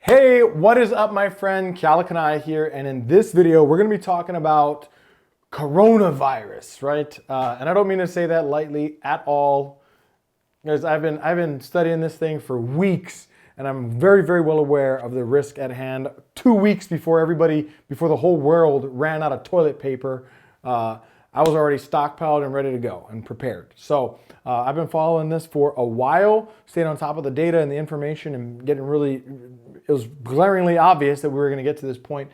Hey, what is up, my friend? Keala Kanae here, and in this video, we're going to be talking about coronavirus, right? And I don't mean to say that lightly at all, because I've been studying this thing for weeks, and I'm very, very well aware of the risk at hand. 2 weeks before before the whole world ran out of toilet paper, I was already stockpiled and ready to go and prepared. So I've been following this for a while, staying on top of the data and the information, and it was glaringly obvious that we were going to get to this point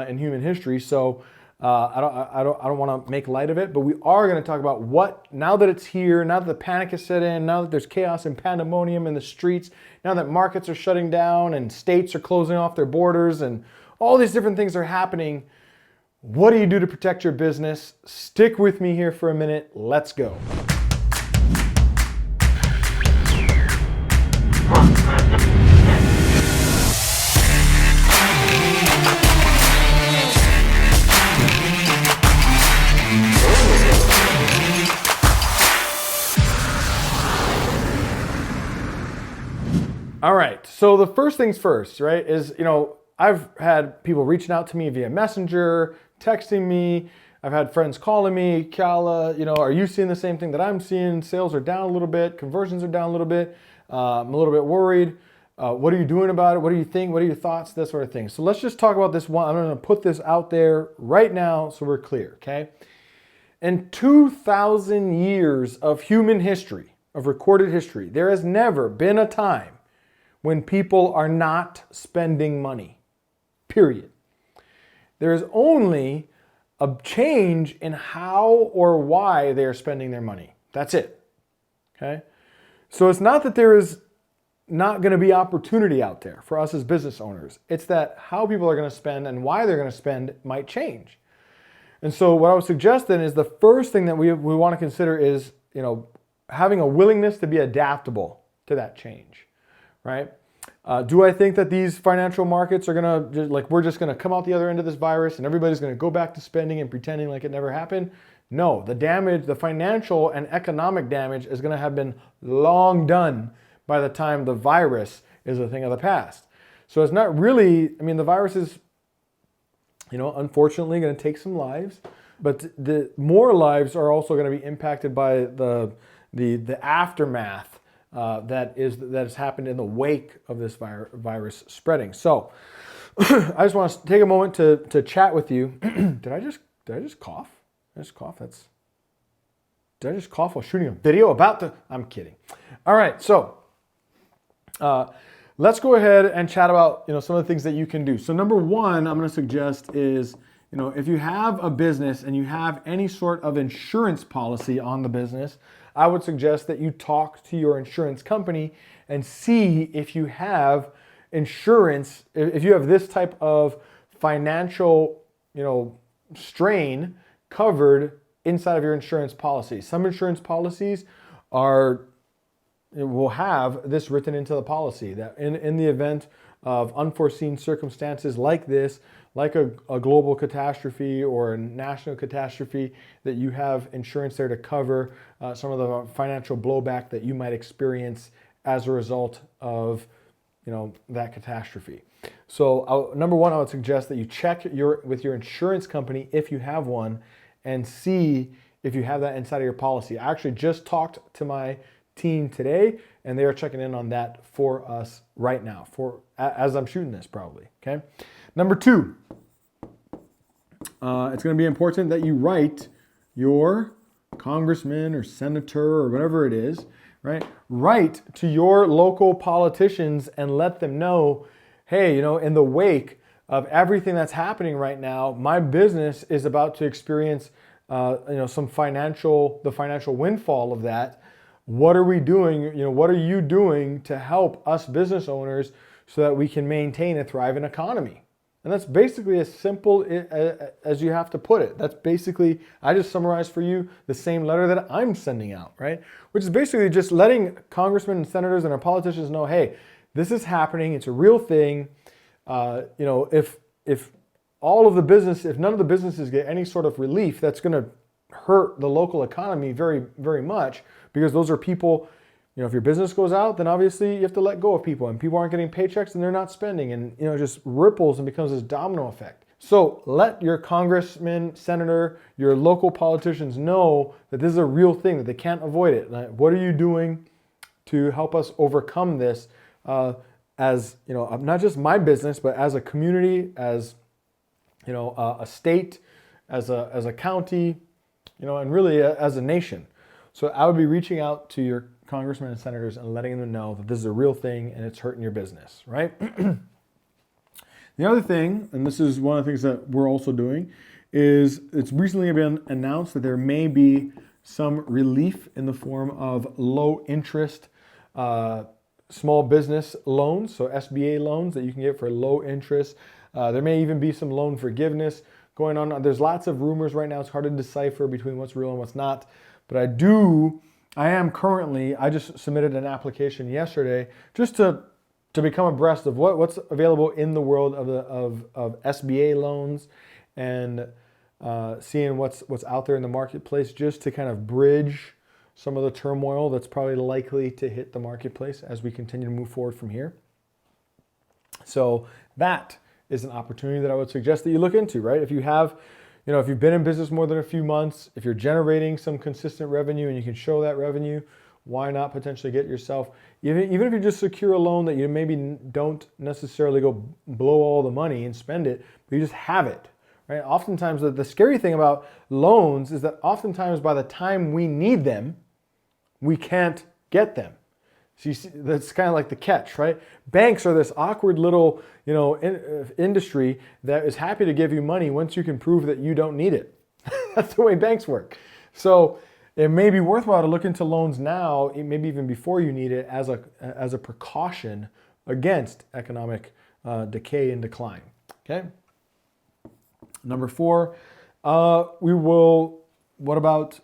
in human history. So I don't want to make light of it, but we are going to talk about now that it's here, now that the panic has set in, now that there's chaos and pandemonium in the streets, now that markets are shutting down and states are closing off their borders and all these different things are happening. What do you do to protect your business? Stick with me here for a minute. Let's go. All right, so the first things first, right, is, I've had people reaching out to me via Messenger, texting me. I've had friends calling me, Keala, are you seeing the same thing that I'm seeing? Sales are down a little bit, conversions are down a little bit. I'm a little bit worried. What are you doing about it? What do you think? What are your thoughts? That sort of thing. So let's just talk about this one. I'm going to put this out there right now so we're clear, okay? In 2,000 years of human history, of recorded history, there has never been a time when people are not spending money, period. There is only a change in how or why they are spending their money. That's it, okay? So it's not that there is not going to be opportunity out there for us as business owners. It's that how people are going to spend and why they're going to spend might change. And so what I would suggest then is the first thing that we want to consider is, having a willingness to be adaptable to that change. Right? Do I think that these financial markets are we're just gonna come out the other end of this virus and everybody's gonna go back to spending and pretending like it never happened? No, the damage, the financial and economic damage is gonna have been long done by the time the virus is a thing of the past. So it's not really, the virus is, unfortunately gonna take some lives, but the more lives are also gonna be impacted by the aftermath that has happened in the wake of this virus spreading. So I just want to take a moment to chat with you. Did I just cough? Did I just cough? Did I just cough while shooting a video about I'm kidding. All right, so let's go ahead and chat about some of the things that you can do. So number one, I'm going to suggest is if you have a business and you have any sort of insurance policy on the business, I would suggest that you talk to your insurance company and see if you have insurance, if you have this type of financial, strain covered inside of your insurance policy. Some insurance policies will have this written into the policy that in the event of unforeseen circumstances like this, like a global catastrophe or a national catastrophe, that you have insurance there to cover some of the financial blowback that you might experience as a result of that catastrophe. So number one, I would suggest that you check with your insurance company if you have one and see if you have that inside of your policy. I actually just talked to my team today and they are checking in on that for us right now, as I'm shooting this probably, okay? Number two, it's going to be important that you write your congressman or senator or whatever it is, right? Write to your local politicians and let them know, hey, in the wake of everything that's happening right now, my business is about to experience, the financial windfall of that. What are we doing? What are you doing to help us business owners so that we can maintain a thriving economy? And that's basically as simple as you have to put it. That's basically, I just summarized for you the same letter that I'm sending out, right? Which is basically just letting congressmen and senators and our politicians know, hey, this is happening. It's a real thing. If none of the businesses get any sort of relief, that's going to hurt the local economy very, very much, because those are people, if your business goes out, then obviously you have to let go of people, and people aren't getting paychecks and they're not spending, and it just ripples and becomes this domino effect. So let your congressman, senator, your local politicians know that this is a real thing, that they can't avoid it. Like, what are you doing to help us overcome this as, not just my business, but as a community, as, a state, as a county, and really as a nation. So I would be reaching out to your congressmen and senators and letting them know that this is a real thing and it's hurting your business, right? The other thing, and this is one of the things that we're also doing, is it's recently been announced that there may be some relief in the form of low interest small business loans, so SBA loans that you can get for low interest. There may even be some loan forgiveness going on. There's lots of rumors right now. It's hard to decipher between what's real and what's not. But I just submitted an application yesterday just to become abreast of what's available in the world of SBA loans, and seeing what's out there in the marketplace, just to kind of bridge some of the turmoil that's probably likely to hit the marketplace as we continue to move forward from here. So that is an opportunity that I would suggest that you look into, right? If you have, if you've been in business more than a few months, if you're generating some consistent revenue and you can show that revenue, why not potentially get yourself, even if you just secure a loan that you maybe don't necessarily go blow all the money and spend it, but you just have it, right? Oftentimes, the scary thing about loans is that oftentimes by the time we need them, we can't get them. So you see, that's kind of like the catch, right? Banks are this awkward little, industry that is happy to give you money once you can prove that you don't need it. That's the way banks work. So it may be worthwhile to look into loans now, maybe even before you need it, as a precaution against economic decay and decline. Okay. Number 4, what about,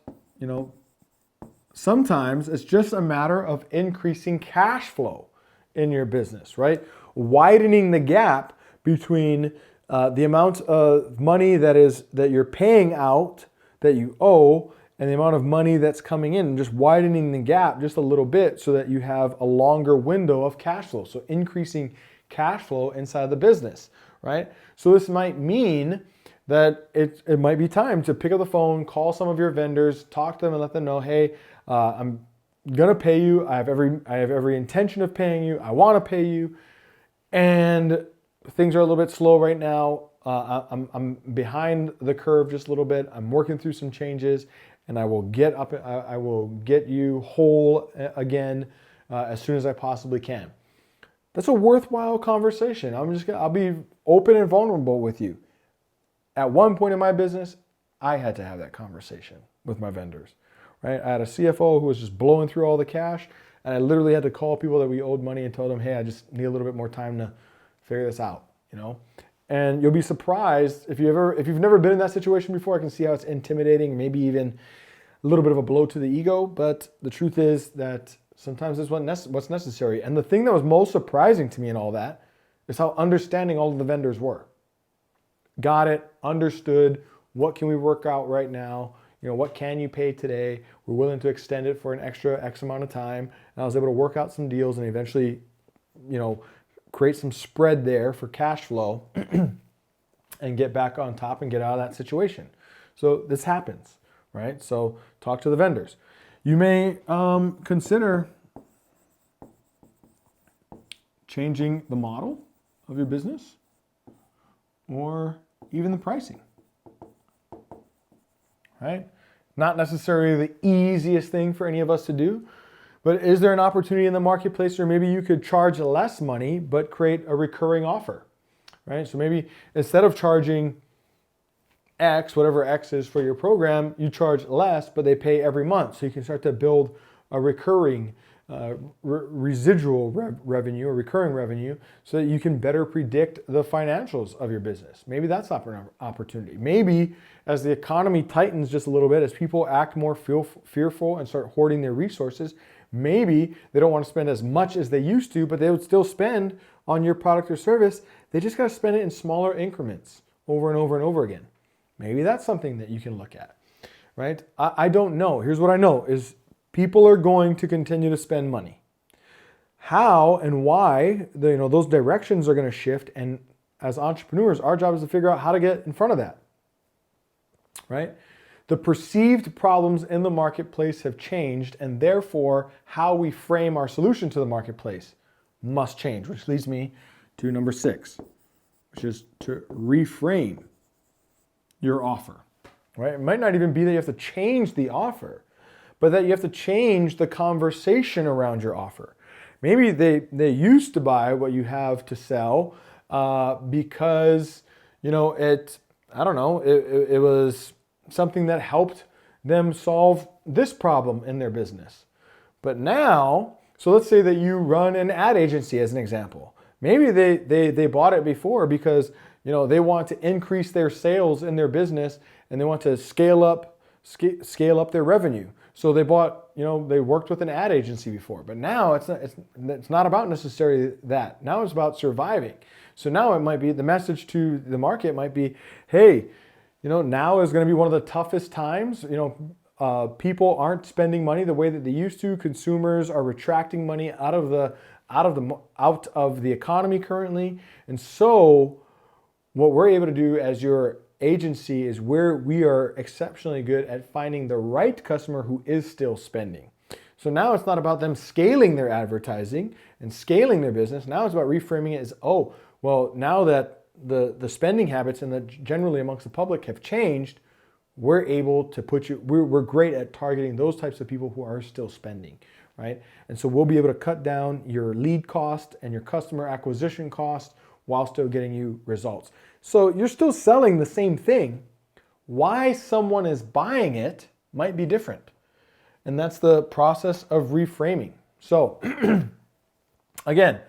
sometimes it's just a matter of increasing cash flow in your business, right? Widening the gap between the amount of money that you're paying out, that you owe, and the amount of money that's coming in, just widening the gap just a little bit so that you have a longer window of cash flow. So increasing cash flow inside the business, right? So this might mean that it might be time to pick up the phone, call some of your vendors, talk to them and let them know, hey, I'm gonna pay you. I have every intention of paying you. I want to pay you, and things are a little bit slow right now. I'm behind the curve just a little bit. I'm working through some changes, and I will get you whole again as soon as I possibly can. That's a worthwhile conversation. I'll be open and vulnerable with you. At one point in my business, I had to have that conversation with my vendors. Right? I had a CFO who was just blowing through all the cash, and I literally had to call people that we owed money and told them, hey, I just need a little bit more time to figure this out, And you'll be surprised if you've never been in that situation before. I can see how it's intimidating, maybe even a little bit of a blow to the ego, but the truth is that sometimes it's what's necessary. And the thing that was most surprising to me in all that is how understanding all of the vendors were. Got it, understood, what can we work out right now? What can you pay today? We're willing to extend it for an extra X amount of time. And I was able to work out some deals and eventually, create some spread there for cash flow and get back on top and get out of that situation. So this happens, right? So talk to the vendors. You may consider changing the model of your business or even the pricing, right? Not necessarily the easiest thing for any of us to do, but is there an opportunity in the marketplace where maybe you could charge less money but create a recurring offer, right? So maybe instead of charging X, whatever X is for your program, you charge less, but they pay every month. So you can start to build a recurring residual revenue or recurring revenue so that you can better predict the financials of your business. Maybe that's an opportunity. Maybe as the economy tightens just a little bit, as people act more fearful and start hoarding their resources, maybe they don't want to spend as much as they used to, but they would still spend on your product or service. They just got to spend it in smaller increments over and over and over again. Maybe that's something that you can look at, right? I don't know. Here's what I know is People are going to continue to spend money. How and why those directions are going to shift, and as entrepreneurs, our job is to figure out how to get in front of that, right? The perceived problems in the marketplace have changed, and therefore how we frame our solution to the marketplace must change, which leads me to number 6, which is to reframe your offer, right? It might not even be that you have to change the offer, but that you have to change the conversation around your offer. Maybe they used to buy what you have to sell because, it was something that helped them solve this problem in their business. But now, so let's say that you run an ad agency as an example. Maybe they bought it before because, they want to increase their sales in their business and they want to scale up their revenue. So they bought, they worked with an ad agency before, but now it's not about necessarily that. Now it's about surviving. So now it might be, the message to the market might be, hey, now is going to be one of the toughest times. People aren't spending money the way that they used to. Consumers are retracting money out of the economy currently. And so what we're able to do as your agency is where we are exceptionally good at finding the right customer who is still spending. So now it's not about them scaling their advertising and scaling their business. Now it's about reframing it as, now that the spending habits and generally amongst the public have changed, we're able to we're great at targeting those types of people who are still spending, right? And so we'll be able to cut down your lead cost and your customer acquisition cost while still getting you results. So you're still selling the same thing. Why someone is buying it might be different. And that's the process of reframing. So again,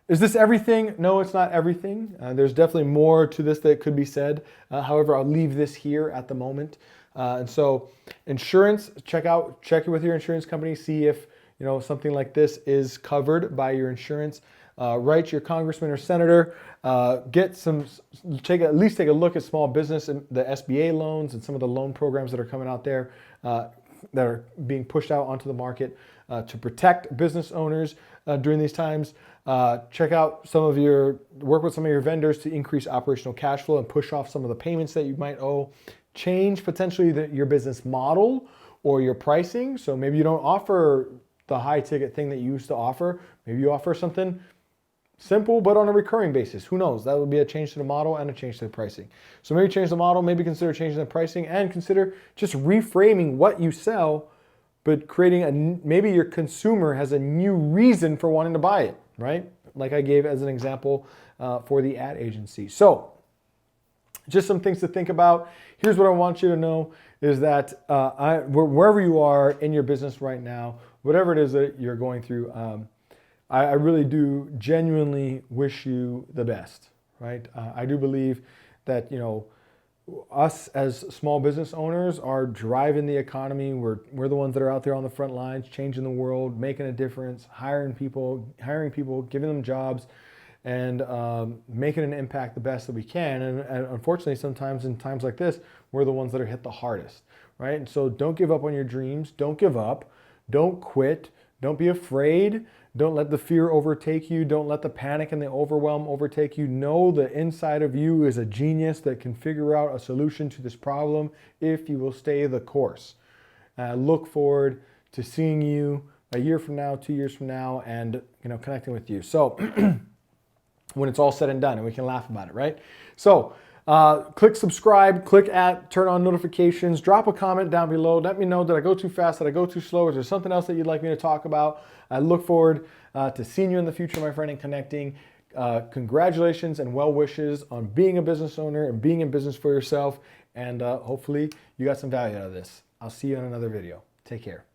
is this everything? No, it's not everything. There's definitely more to this that could be said. However, I'll leave this here at the moment. And so insurance, check it with your insurance company, see if something like this is covered by your insurance. Write to your congressman or senator, at least take a look at small business and the SBA loans and some of the loan programs that are coming out there that are being pushed out onto the market to protect business owners during these times. Work with some of your vendors to increase operational cash flow and push off some of the payments that you might owe. Change potentially your business model or your pricing. So maybe you don't offer the high ticket thing that you used to offer. Maybe you offer something simple, but on a recurring basis. Who knows? That would be a change to the model and a change to the pricing. So maybe change the model, maybe consider changing the pricing, and consider just reframing what you sell, but creating maybe your consumer has a new reason for wanting to buy it, right? Like I gave as an example for the ad agency. So just some things to think about. Here's what I want you to know is that wherever you are in your business right now, whatever it is that you're going through, I really do genuinely wish you the best, right? I do believe that, us as small business owners are driving the economy. We're the ones that are out there on the front lines, changing the world, making a difference, hiring people, giving them jobs, and making an impact the best that we can. And unfortunately, sometimes in times like this, we're the ones that are hit the hardest, right? And so don't give up on your dreams. Don't give up. Don't quit. Don't be afraid. Don't let the fear overtake you. Don't let the panic and the overwhelm overtake you. Know that inside of you is a genius that can figure out a solution to this problem if you will stay the course. I look forward to seeing you a year from now, 2 years from now, and connecting with you. So when it's all said and done, and we can laugh about it, right? So click subscribe, turn on notifications, drop a comment down below. Let me know, did I go too fast? Did I go too slow? Is there something else that you'd like me to talk about? I look forward to seeing you in the future, my friend, and connecting. Congratulations and well wishes on being a business owner and being in business for yourself. And hopefully you got some value out of this. I'll see you in another video. Take care.